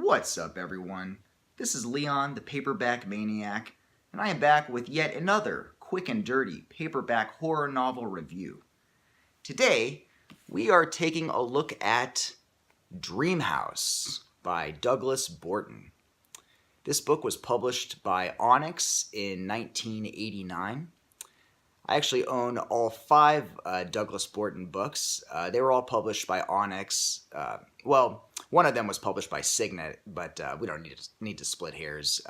What's up, everyone? This is Leon, the Paperback Maniac, and I am back with yet another quick and dirty paperback horror novel review. Today, we are taking a look at Dreamhouse by Douglas Borton. This book was published by Onyx in 1989. I actually own all 5 Douglas Borton books. They were all published by Onyx. One of them was published by Signet, but we don't need to split hairs.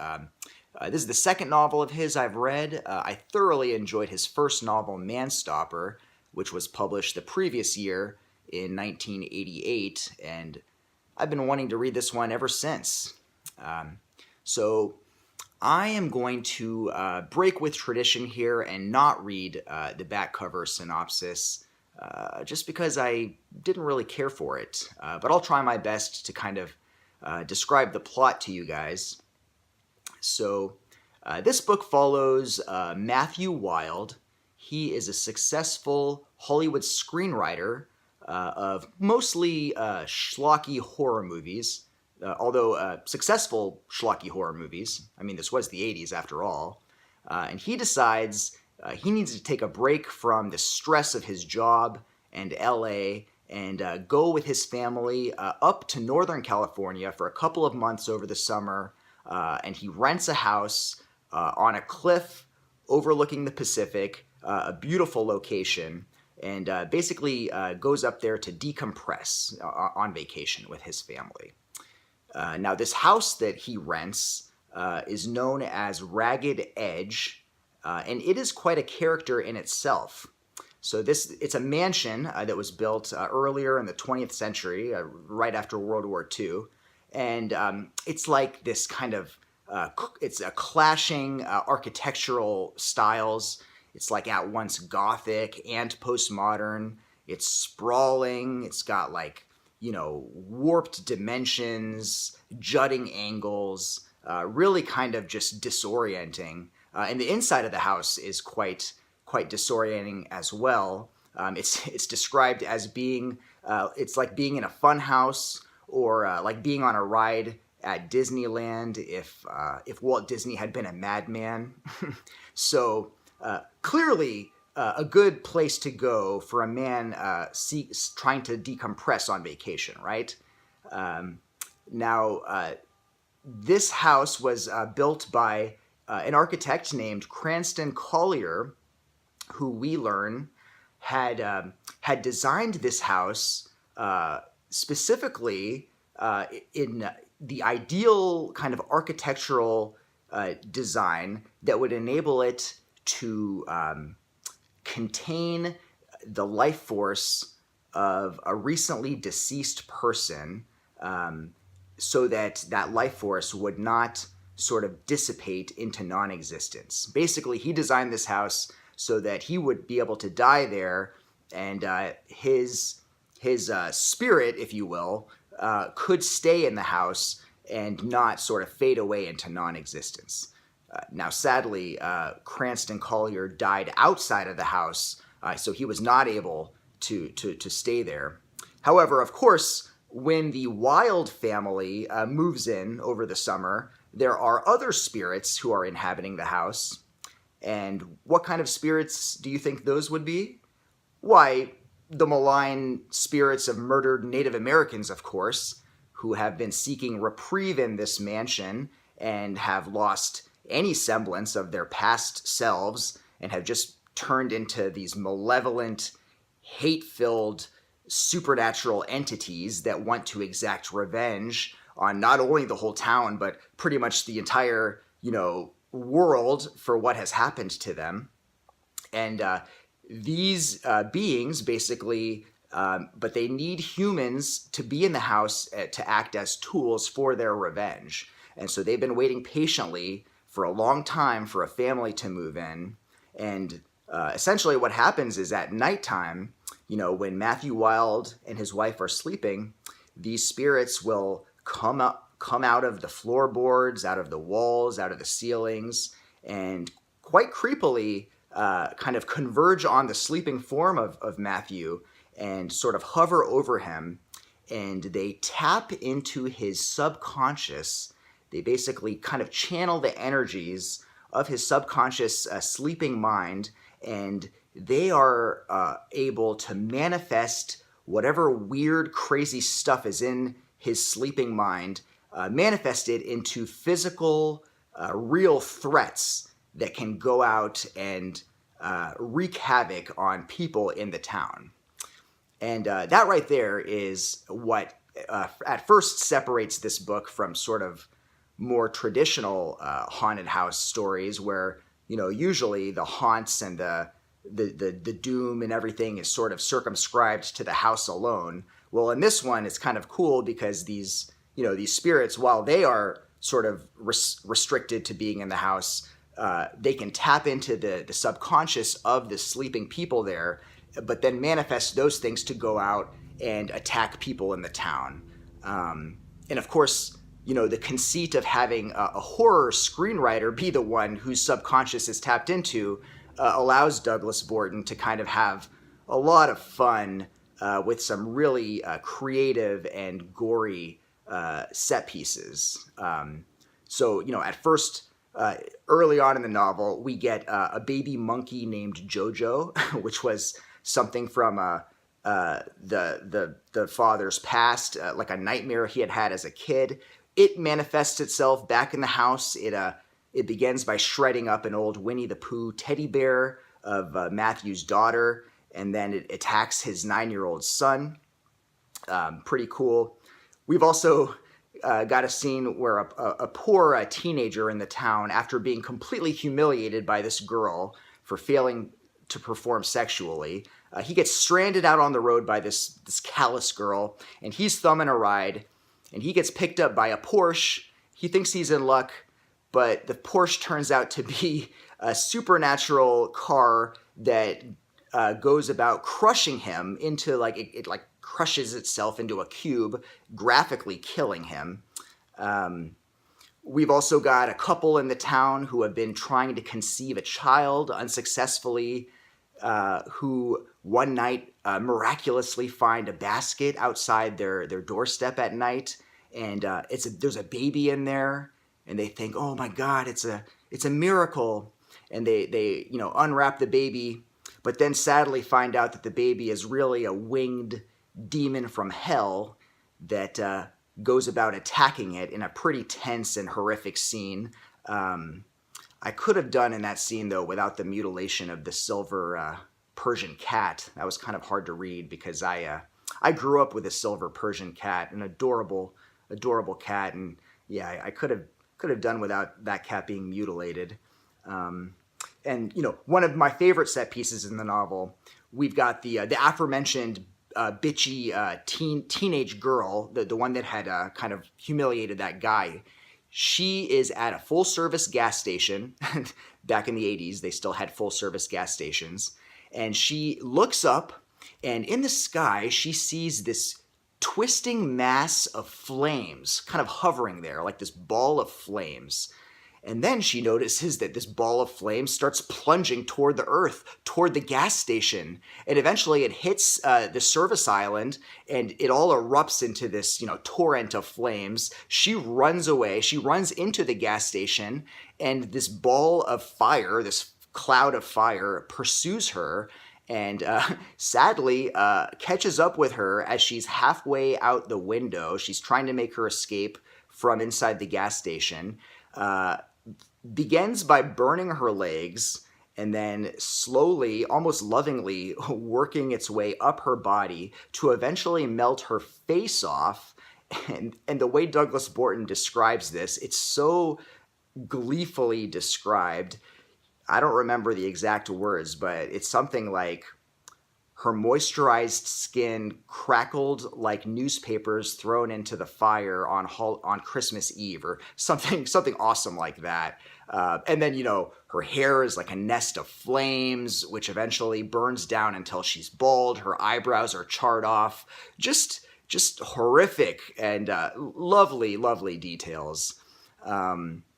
This is the second novel of his I've read. I thoroughly enjoyed his first novel, Manstopper, which was published the previous year in 1988, and I've been wanting to read this one ever since. So I am going to break with tradition here and not read the back cover synopsis just because I didn't really care for it. But I'll try my best to kind of describe the plot to you guys. So this book follows Matthew Wilde. He is a successful Hollywood screenwriter of mostly schlocky horror movies. Although successful schlocky horror movies. I mean, this was the 80s after all. And he decides he needs to take a break from the stress of his job and LA and go with his family up to Northern California for a couple of months over the summer. And he rents a house on a cliff overlooking the Pacific, a beautiful location, and basically goes up there to decompress on vacation with his family. Now, this house that he rents is known as Ragged Edge, and it is quite a character in itself. So it's a mansion that was built earlier in the 20th century, right after World War II, and it's like this kind of, it's a clashing architectural styles. It's like at once Gothic and postmodern. It's sprawling. It's got warped dimensions, jutting angles, really kind of just disorienting. And the inside of the house is quite disorienting as well. It's described as being, it's like being in a fun house or like being on a ride at Disneyland if Walt Disney had been a madman. So clearly, a good place to go for a man trying to decompress on vacation, right? Now, this house was built by an architect named Cranston Collier, who we learn had designed this house specifically in the ideal kind of architectural design that would enable it to contain the life force of a recently deceased person so that life force would not sort of dissipate into non-existence. Basically, he designed this house so that he would be able to die there and his spirit, if you will, could stay in the house and not sort of fade away into non-existence. Now, sadly, Cranston Collier died outside of the house, so he was not able to stay there. However, of course, when the Wilde family moves in over the summer, there are other spirits who are inhabiting the house. And what kind of spirits do you think those would be? Why, the malign spirits of murdered Native Americans, of course, who have been seeking reprieve in this mansion and have lost any semblance of their past selves and have just turned into these malevolent, hate-filled, supernatural entities that want to exact revenge on not only the whole town, but pretty much the entire, world for what has happened to them. And these beings basically, but they need humans to be in the house to act as tools for their revenge. And so they've been waiting patiently for a long time for a family to move in. And essentially what happens is at nighttime, when Matthew Wilde and his wife are sleeping, these spirits will come out of the floorboards, out of the walls, out of the ceilings, and quite creepily kind of converge on the sleeping form of Matthew and sort of hover over him and they tap into his subconscious. They basically kind of channel the energies of his subconscious sleeping mind, and they are able to manifest whatever weird, crazy stuff is in his sleeping mind, manifest it into physical, real threats that can go out and wreak havoc on people in the town. And that right there is what at first separates this book from sort of more traditional haunted house stories, where usually the haunts and the doom and everything is sort of circumscribed to the house alone. Well, in this one, it's kind of cool because these spirits, while they are sort of restricted to being in the house, they can tap into the subconscious of the sleeping people there, but then manifest those things to go out and attack people in the town. And of course, the conceit of having a horror screenwriter be the one whose subconscious is tapped into allows Douglas Borton to kind of have a lot of fun with some really creative and gory set pieces. So, at first, early on in the novel, we get a baby monkey named Jojo, which was something from the father's past, like a nightmare he had had as a kid. It manifests itself back in the house. It begins by shredding up an old Winnie the Pooh teddy bear of Matthew's daughter, and then it attacks his 9-year-old son. Pretty cool. We've also got a scene where a poor teenager in the town, after being completely humiliated by this girl for failing to perform sexually, he gets stranded out on the road by this callous girl, and he's thumbing a ride, and he gets picked up by a Porsche. He thinks he's in luck, but the Porsche turns out to be a supernatural car that goes about crushing him into, it crushes itself into a cube, graphically killing him. We've also got a couple in the town who have been trying to conceive a child unsuccessfully, who one night miraculously find a basket outside their doorstep at night, and there's a baby in there, and they think, oh my God, it's a miracle, and they unwrap the baby, but then sadly find out that the baby is really a winged demon from hell that goes about attacking it in a pretty tense and horrific scene. I could have done in that scene, though, without the mutilation of the silver Persian cat. That was kind of hard to read because I grew up with a silver Persian cat, an adorable cat, and yeah, I could have done without that cat being mutilated. And one of my favorite set pieces in the novel, we've got the aforementioned bitchy teenage girl, the one that had kind of humiliated that guy. She is at a full-service gas station. Back in the 80s, they still had full-service gas stations. And she looks up, and in the sky, she sees this twisting mass of flames kind of hovering there, like this ball of flames. And then she notices that this ball of flames starts plunging toward the earth, toward the gas station. And eventually it hits the service island, and it all erupts into this, torrent of flames. She runs away. She runs into the gas station, and this ball of fire, this cloud of fire, pursues her and sadly catches up with her as she's halfway out the window. She's trying to make her escape from inside the gas station. Begins by burning her legs, and then slowly, almost lovingly, working its way up her body to eventually melt her face off. And the way Douglas Borton describes this, it's so gleefully described. I don't remember the exact words, but it's something like, her moisturized skin crackled like newspapers thrown into the fire on Christmas Eve, or something awesome like that. And then, her hair is like a nest of flames, which eventually burns down until she's bald. Her eyebrows are charred off. Just horrific and lovely, lovely details. Another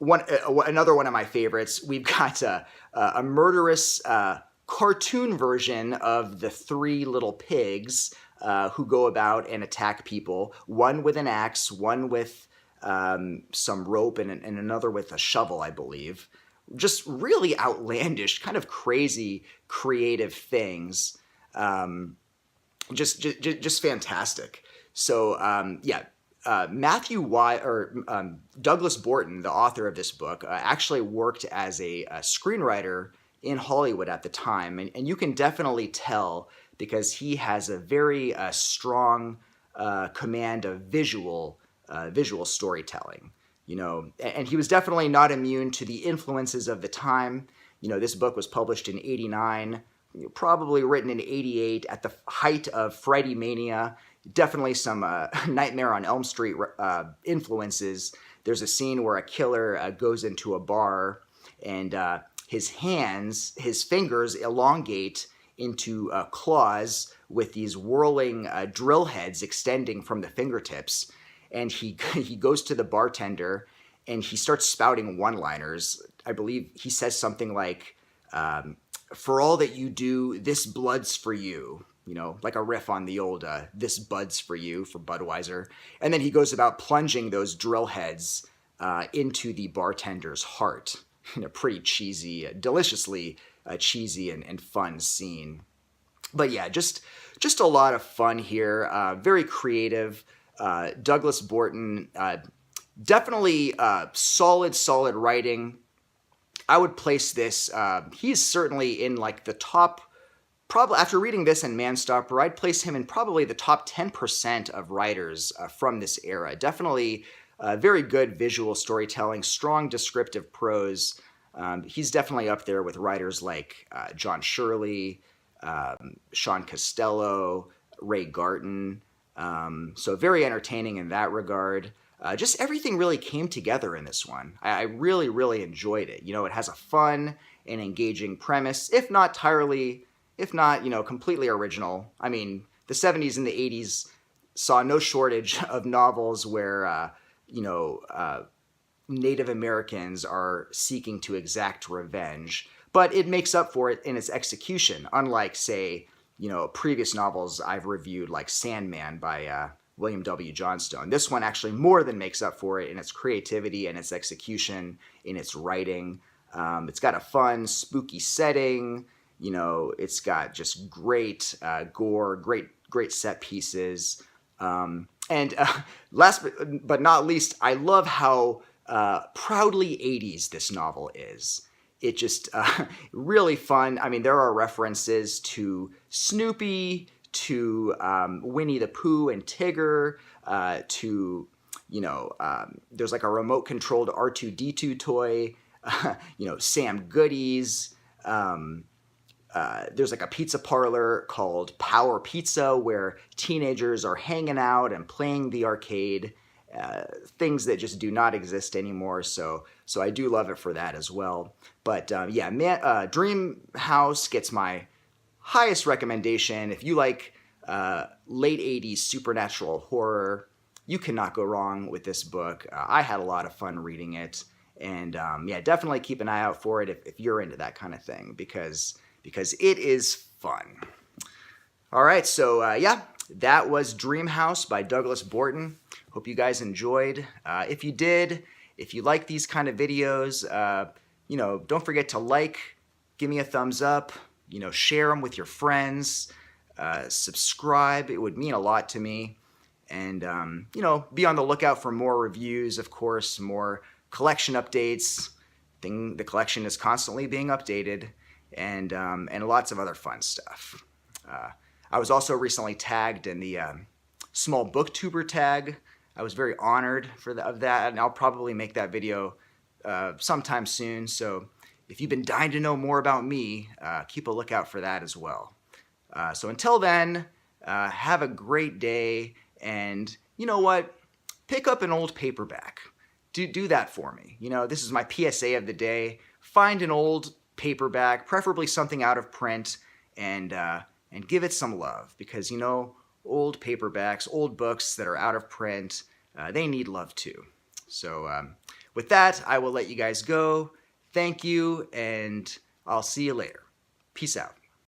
one of my favorites, we've got a murderous cartoon version of the Three Little Pigs, who go about and attack people, one with an axe, one with some rope, and another with a shovel, I believe. Just really outlandish, kind of crazy, creative things. Just fantastic. So Douglas Borton, the author of this book, actually worked as a screenwriter in Hollywood at the time, and you can definitely tell because he has a very strong command of visual storytelling. And he was definitely not immune to the influences of the time. This book was published in '89. Probably written in '88 at the height of Freddy mania. Definitely some Nightmare on Elm Street influences. There's a scene where a killer goes into a bar and his fingers elongate into claws with these whirling drill heads extending from the fingertips. And he goes to the bartender and he starts spouting one-liners. I believe he says something like, "For all that you do, this blood's for you." Like a riff on the old "This Bud's for you" for Budweiser. And then he goes about plunging those drill heads into the bartender's heart in a pretty cheesy, deliciously cheesy and fun scene. But yeah, just a lot of fun here. Very creative. Douglas Borton, definitely solid writing. I would place this, he's certainly in like the top, probably after reading this and Manstopper, I'd place him in probably the top 10% of writers from this era. Definitely very good visual storytelling, strong descriptive prose. He's definitely up there with writers like John Shirley, Sean Costello, Ray Garton. So very entertaining in that regard. Just everything really came together in this one. I really enjoyed it. It has a fun and engaging premise, if not completely original. I mean, the 70s and the 80s saw no shortage of novels where, Native Americans are seeking to exact revenge, but it makes up for it in its execution, unlike, say, previous novels I've reviewed like Sandman by William W. Johnstone. This one actually more than makes up for it in its creativity and its execution, in its writing. It's got a fun, spooky setting. It's got just great gore, great set pieces. And last but not least, I love how proudly 80s this novel is. It just really fun. I mean, there are references to Snoopy, to Winnie the Pooh and Tigger, to, there's like a remote-controlled R2-D2 toy, Sam Goodies. There's like a pizza parlor called Power Pizza where teenagers are hanging out and playing the arcade, things that just do not exist anymore. So I do love it for that as well. But Dreamhouse gets my highest recommendation. If you like late 80s supernatural horror, you cannot go wrong with this book. I had a lot of fun reading it. And definitely keep an eye out for it if you're into that kind of thing, because it is fun. All right, so that was Dreamhouse by Douglas Borton. Hope you guys enjoyed. If you did, if you like these kind of videos, don't forget to like, give me a thumbs up, share them with your friends, subscribe. It would mean a lot to me. And, be on the lookout for more reviews, of course, more collection updates. The collection is constantly being updated, and lots of other fun stuff. I was also recently tagged in the small booktuber tag. I was very honored of that, and I'll probably make that video sometime soon. So if you've been dying to know more about me, keep a lookout for that as well. So until then, have a great day, and you know what? Pick up an old paperback. Do that for me. This is my PSA of the day. Find an old paperback, preferably something out of print, and give it some love, because old paperbacks, old books that are out of print, they need love too. So with that, I will let you guys go. Thank you, and I'll see you later. Peace out.